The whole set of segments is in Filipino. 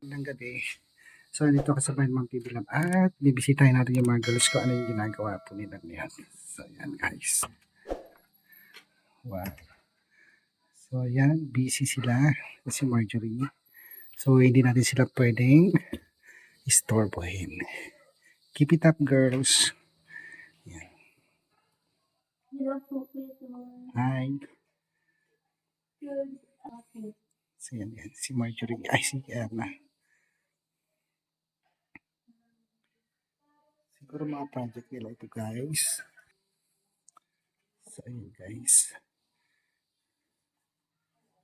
Ng gabi. So, dito kasabay ng mga TV Lab at bibisitahin natin yung mga girls ko ano yung ginagawa po nila ngayon. So, yan guys. Wow. So, yan. Busy sila. Kasi Marjorie. So, hindi natin sila pwedeng istorbohin. Keep it up, girls. Yan. Hi. So, yan. Si Marjorie. Ay, si Erna. Siguro mga project nila ito guys. So ayun guys.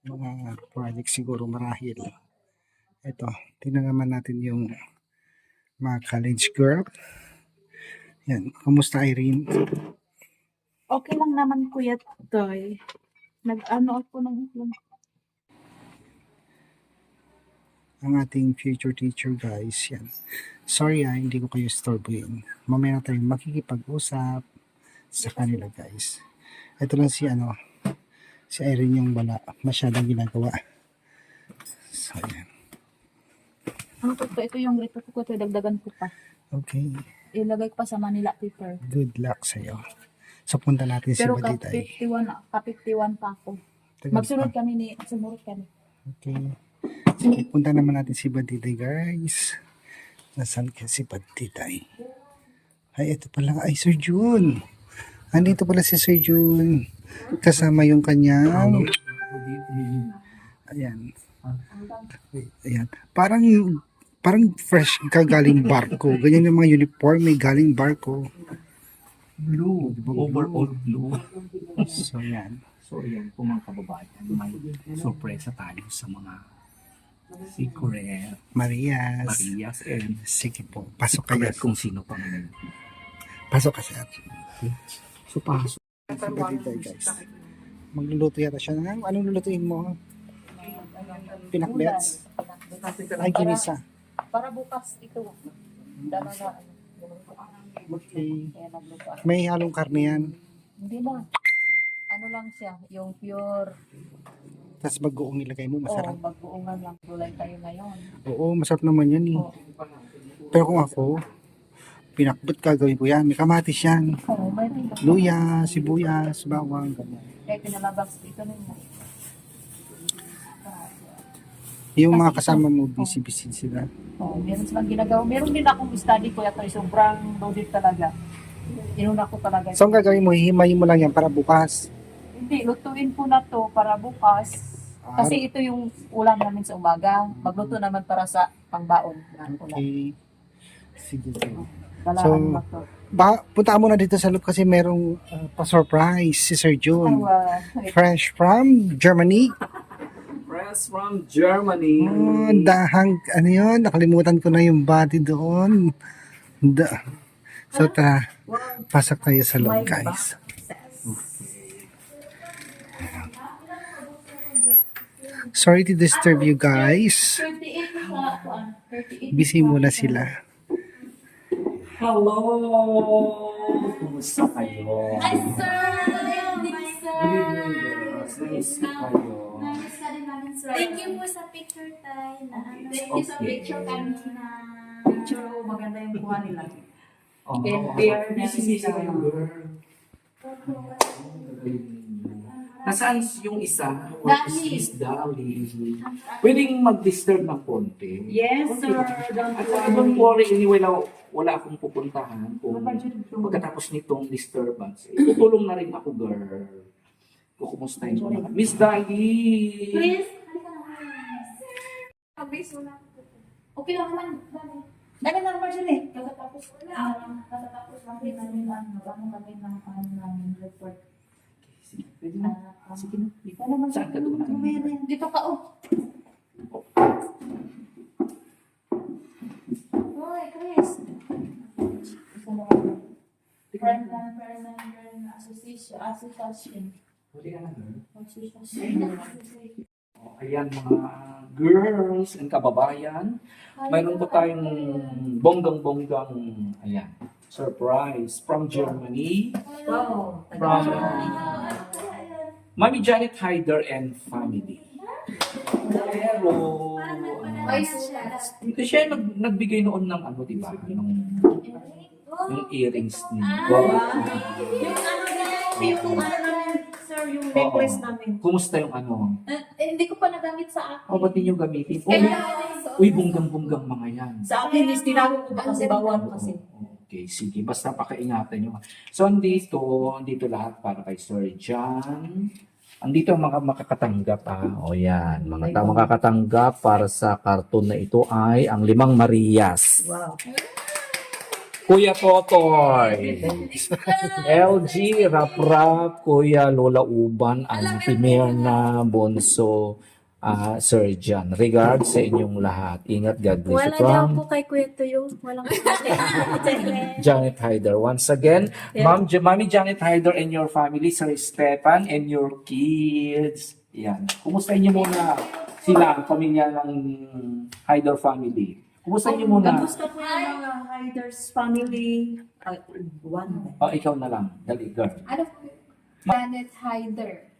Mga project siguro marahil. Ito, tingnan naman natin yung mga college girl. Yan, kumusta Irene? Okay lang naman Kuya Toy. Nag-ano ako ng Ang ating future teacher guys. Yan. Sorry hindi ko kayo storbohin. Mamaya na tayong makikipag-usap sa kanila guys. Ito lang si Irene yung wala masyadong ginagawa. So yan. Ano to? Ito yung rito ko. Dagdagan ko pa. Okay. Ilagay ko pa sa Manila paper. Good luck sa'yo. So punta natin Pero si Baditay. ka-51 pa ako. Magsunod kami sumunod kami. Okay. So, punta naman natin si Baditay guys. Nasaan ka si Baditay? Ay, ito pala. Ay, Sir Jun. Andito pala si Sir Jun. Kasama yung kanyang... Ayan. Ayan. Parang fresh ka galing barko. Ganyan yung mga uniform. May galing barko. Blue. Overall blue. So, yan. So, yan po mga kababayan. May sorpresa tayo sa mga secret Marias. and Sige po. Pasok kayo. secret kung sino pa ngayon. Pasok ka sir. So, pasok. Si Baditay guys. Magluluto yata siya ng... Anong lulutuin mo? Pinakbets? Ay, ginisa. Para bukas ito. Dalaga. Okay. Kaya nagluto ako. May halong karne yan. Hindi na. Ano lang siya, yung pure. Tapos bagoong nilagay mo, masarap. Mag-uungan lang. Gulay tayo ngayon. Oo, masarap naman yan eh. Oo. Pero kung ako, pinakbet ka, gawin ko yan. May kamatis yan. Oo, may rin. Luya, sibuyas, bawang, ganyan. Kaya pinalabas dito na yun. Yung mga kasama mo, busy-busy sila. Oh, meron silang ginagawa. Meron din akong study ko ito, sobrang loaded talaga. Inuna ko talaga. So, ang gagawin mo, hihimayin mo lang yan para bukas. Hindi, lutuin ko na to para bukas. Kasi ito yung ulam namin sa umaga. Magluto naman para sa pangbaon na ulam. Okay. Sige. Wala So, ano na to. Punta mo na dito sa loob kasi merong pa-surprise si Sir Jun. Ay, Fresh from Germany. Press from Germany. Oh, ano yun? Nakalimutan ko na yung body doon. So, tara. Pasok tayo sa loob, guys. Sorry to disturb you guys. 38 sa 38. Busy muna sila. Hello! Kumusta kayo? Hi, sir! Good evening, sir! Good evening, girls. Nice kayo. Namiss ka rin namin, sir. Thank you po sa picture tayo. Thank you sa Okay. picture kanina. Picture ko, maganda yung buha nila. Oh, And fair na busy sila. kayo, girl. Nasaan yung isa? Dali. Is Dali. Pwedeng mag-disturb ng konti. Yes, sir. Don't Don't worry, anyway, wala akong pupuntahan kung pagkatapos nitong disturbance. Tutulong na rin ako, girl. Kukumustahin ko na. Miss Dali! Please, halika na. Pag-base mo na. Okay lang naman. Dami na naman siya eh. Katatapos lang din namin magkano kami ng namin report. Pwede na. Sige na. Ano naman Saan ka doon? Dito ka, oh. Hoy, Chris. Friend Association. Pwede ka na, girl. Association. Oh, ayan mga girls and kababayan. Mayroon po tayong bonggang-bonggang, ayan, surprise from Germany. Wow. From Mami Janet Hyder and family. Pero, Ito siya nagbigay noon ng ano, di ba? Yung earrings ni Wow. Yung ano namin, sir, yung necklace namin. Kumusta yung ano? Hindi ko pa nagamit sa akin. O, ba't din yung gamitin? Kaya, Uy, bunggang-bunggang mga yan. Sa akin is tinago ko ba kasi bawal kasi. Okay, sige. Basta pakaingatan nyo. So, andito lahat para kay Sir John. Andito ang mga makakatanggap O yan, mga makakatanggap para sa karton na ito ay ang 5 Marias. Wow. Kuya Totoy, LG, Rap, Kuya Lola Uban, ang premier na Bonso Surgeon. Regards sa inyong lahat. Ingat, God bless you. Wala daw po kay Kuya Tuyo. Walang Janet Hyder. Once again, Mami Janet Hyder and your family, Sir Stefan and your kids. Yan. Kumustahin niyo muna sila, ang pamilya ng Hyder family. Kumustahin niyo muna. Kamusta po yung mga Hiders family? One. Ikaw na lang. Dali, girl. ano po? Janet Hyder.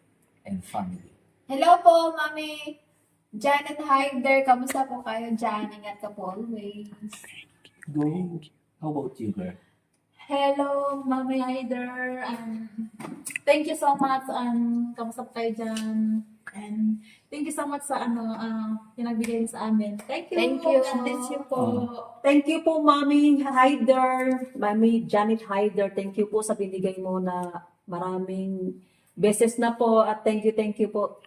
And family. Hello po, Mami Janet Hyder. Kamusta po kayo dyan? Ingat ka po always. Go. How about you, girl? Hello, Mami Hyder. Thank you so much. Kamusta po kayo dyan? And thank you so much sa pinagbigay niyo sa amin. Thank you. Thank you. God bless you po. Thank you po, Mami Hyder. Mami Janet Hyder. Thank you po sa binigay mo na maraming beses na po. At thank you po,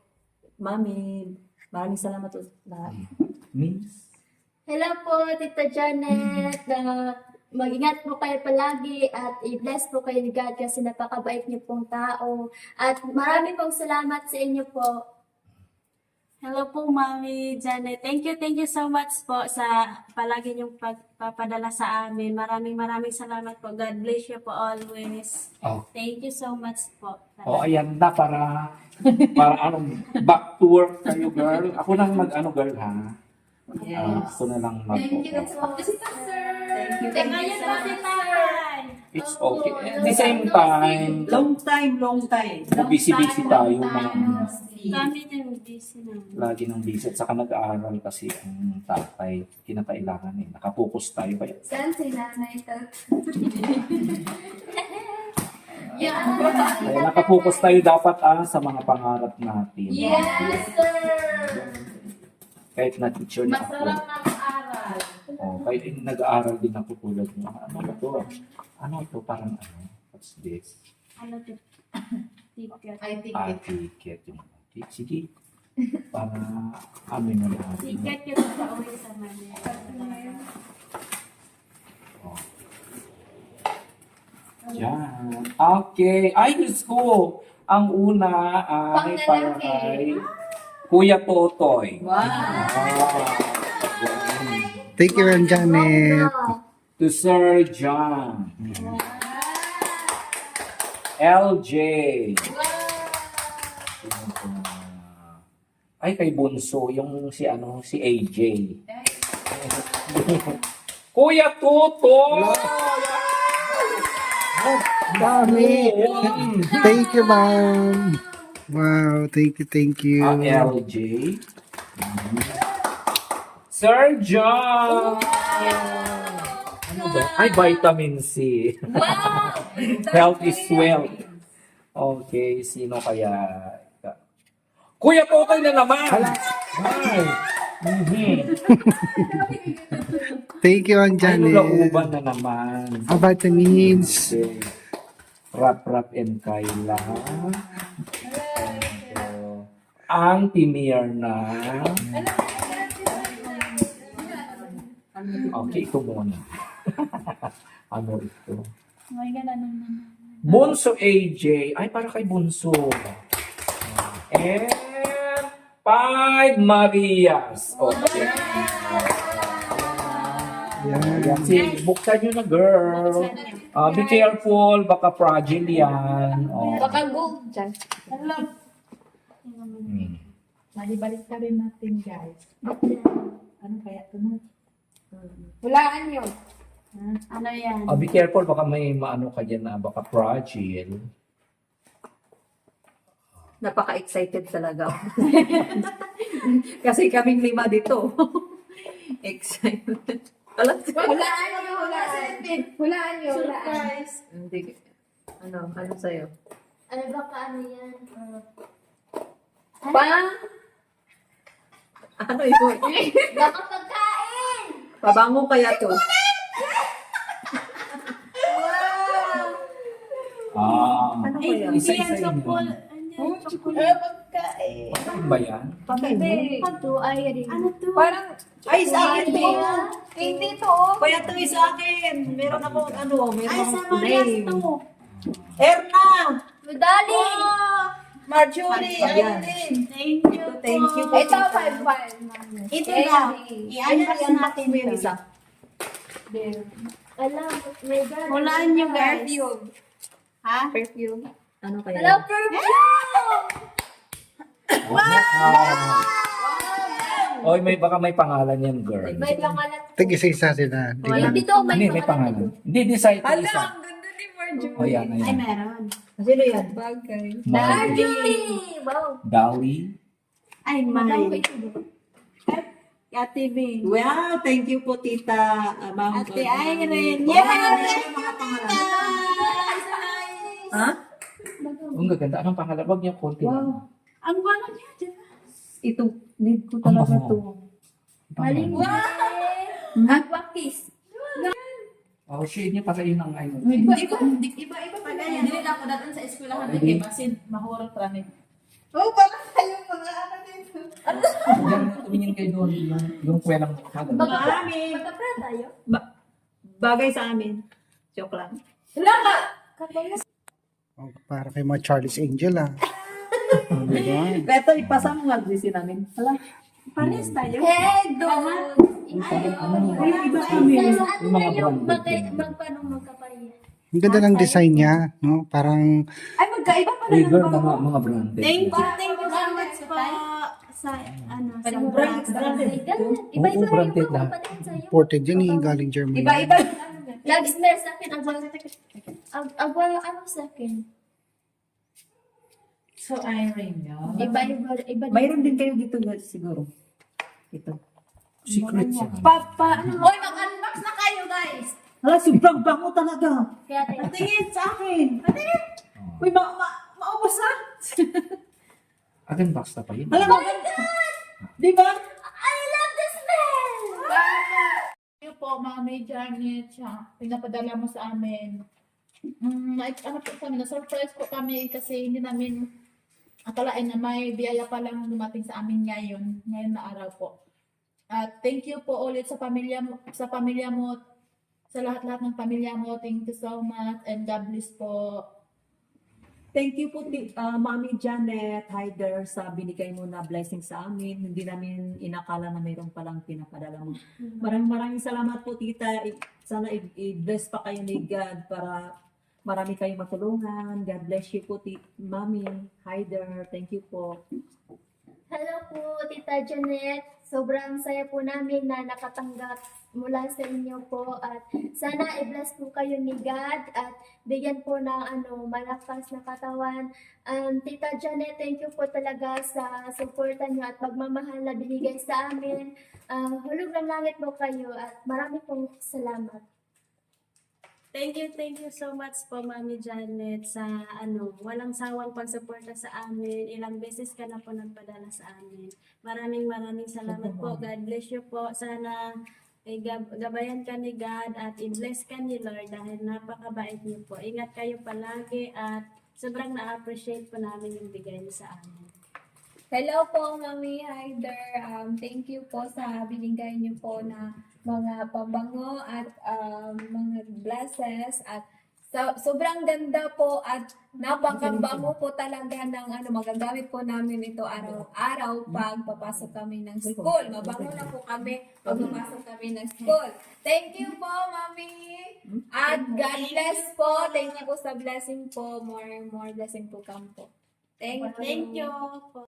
Mami. Maraming salamat po lahat. Miss? Hello po, Tita Janet. Mag-ingat po kayo palagi at i-bless po kayo ni God kasi napakabait niyo pong tao. At marami pong salamat sa inyo po. Hello po, Mami Janet. Thank you so much po sa palagi niyong pagpapadala sa amin. Maraming salamat po. God bless you po always. Oh. Thank you so much po. Ayan na para back to work kayo, girl. Ako nang girl, ha? Ako na lang Thank you po. Sir. Thank you so much, Tay. It's okay. At the same time, Long time. busy-busy tayo. Kami din busy na. Lagi ng busy. At saka nag-aaral kasi ang tatay. Kinakailangan Nakapokus tayo. Kaya Saan si nanay ito? Kaya nakapokus tayo dapat sa mga pangarap natin. Yes, sir. Kahit na teacher na ako. Masarap na mag-aral. Kahit nag-aaral din ako tulad mo. Ano ito? Ano ito? Parang what's this? Ano to? Ticket. I think Ticket. Okay, sige. Para amin na lahat. Ticket yung sa uwi sa Manila. Yan. Okay. Ay, Diyos ko. Ang una ay para Panglalaki. kay Kuya Totoy. Wow. Thank you, Ma'am Janet. To Sir John. LJ. Ay, kay Bunso. Yung si AJ. Kuya Totoy! Dami. Thank you, ma'am. Wow, thank you. LJ. Sir John! Ano ba? Ay, vitamin C. Health is wealth. Okay, sino kaya? Kuya Totoy na naman! Ay! Thank you, Ma'am Ay, Janet. lauban na naman. Vitamins. Okay. Rap and Kayla. Ang Timir na. Okay, ito muna. Ano ito? May ganun naman. Bunso AJ. Ay, para kay Bunso. And 5 Marias. Okay. Yan. Sige, buksan nyo na, girl. Be careful, baka fragile yan. Baka gold dyan. Hello. Malibalik ka rin natin, guys. Ano kaya ito na? Hulaan nyo. Ano yan? Be careful, baka may maano ka dyan na baka fragile. Napaka-excited talaga ako. Kasi kaming 5 dito. Excited. Alam ko. Hulaan nyo, hulaan. Hulaan nyo, hulaan. Surprise! Hindi. Ano sa'yo? Ano ba ka ano yan? Pang! Ano ito? Baka pagkain! Pabango kaya to? Ano kaya? Isa-isa yun. Pagkain. Ano ba yan? Pagkain. Ito ay rin. Ano to? Parang, ay, sa akin to. Hindi to. oh. Kaya to sa akin. Meron akong meron Ay, sa akong Marias name. to. Erna! Madali! Marjorie, Ayan. Irene. Thank you. Thank you. Ito, 5-5. Ito na. I-unbox natin mo yung ito. isa. Alam, my God. Hulaan nyo, guys. Ha? Perfume. Ano kaya? Hello, perfume! Oy, baka may pangalan yan, girl. May pangalan. Tig-isa-isa sila. Di ba? Dito, Hindi, may pangalan. Hindi, di sa ito Hala, isa. ang ganda ni Marjorie. O yan, Ay, ayan. meron. Sino yan? Bagay. Marjorie! Wow. Dowie. Ay, Madam ko may. ito, diba? Ate B. Wow, thank you po, Tita. Ma'am. Ate Irene. Wow, Yes! mga pangalan. Ha? Ang gaganda. Anong pangalan? Huwag niyo konti. Wow. Ang bango niya, di ba? Ito, need ko talaga Ang to. Maling Aqua kiss. Oh, shade niya para yun ang ayun. Iba-iba pa ganyan. Hindi na ako datan sa eskwelahan na kay Basin. Mahurot rami. Oh, parang kayong mga ano dito. Yan, tumingin kayo doon. Yung kwelang kagal. Marami. Magkapra tayo. Bagay sa amin. Joke lang. Wala ka! Oh, para kay mga Charlie's Angel ah. Di ba? Ito, ipasa mo nga busy namin. Hala. Pares tayo. Hey, do! Iba kami. Yung mga branded. Magkapareha. Ang ganda ng design niya, no? Parang Ay, magkaiba pala Uy, ng girl, bango. mga branded. Thank you so much po sa ano sa Parang brand. branded. Iba-iba Oo, rin branded yung lahat. kapatid sa'yo. imported yan eh, galing Germany. Iba-iba. Lagi snare sa akin. Ano sa akin? So, Irene, no? Iba. Mayroon din kayo dito guys, siguro. Ito. Secret siya. Papa, Hoy, mag-unbox na kayo, guys. Hala, sobrang bango talaga. Kaya tayo. Tingin sa akin. Uy, maubos na. Akin box na pa yun. Hala, maganda. Di ba? I love the smell! Thank you po, Mami Janet, siya. Pinapadala mo sa amin. Ano po kami, na-surprise po kami kasi hindi namin akalain na may biyaya pa lang dumating sa amin ngayon na araw po. At thank you po ulit sa pamilya mo, sa lahat-lahat ng pamilya mo. Thank you so much and God bless po. Thank you po, Mami Janet Hyder, sa binigay mo na blessing sa amin. Hindi namin inakala na mayroon palang pinapadala mo. Maraming salamat po, Tita. Sana i-bless pa kayo ni God para marami kayong matulungan. God bless you po, Mami Hyder. Thank you po. Hello po, Tita Janet. Sobrang saya po namin na nakatanggap mula sa inyo po at sana i-bless po kayo ni God at bigyan po ng malakas na katawan. Tita Janet, thank you po talaga sa suporta niyo at pagmamahal na binigay sa amin. Hulog ng langit po kayo at marami pong salamat. Thank you so much po, Mami Janet, sa walang sawang pagsuporta sa amin. Ilang beses ka na po nagpadala sa amin. Maraming salamat po. God bless you po. Sana gabayan ka ni God at i-bless ka ni Lord dahil napakabait niyo po. Ingat kayo palagi at sobrang na-appreciate po namin yung bigay niyo sa amin. Hello po, Mami Hyder. Thank you po sa binigay niyo po na mga pabango at mga blesses at sobrang ganda po at napakabango po talaga ng magagamit po namin ito araw-araw pag papasok kami ng school. Mabango na po kami pag papasok kami ng school. Thank you po, Mami. At God bless po. Thank you po sa blessing po. More blessing po kamo po. Thank you. Thank you po.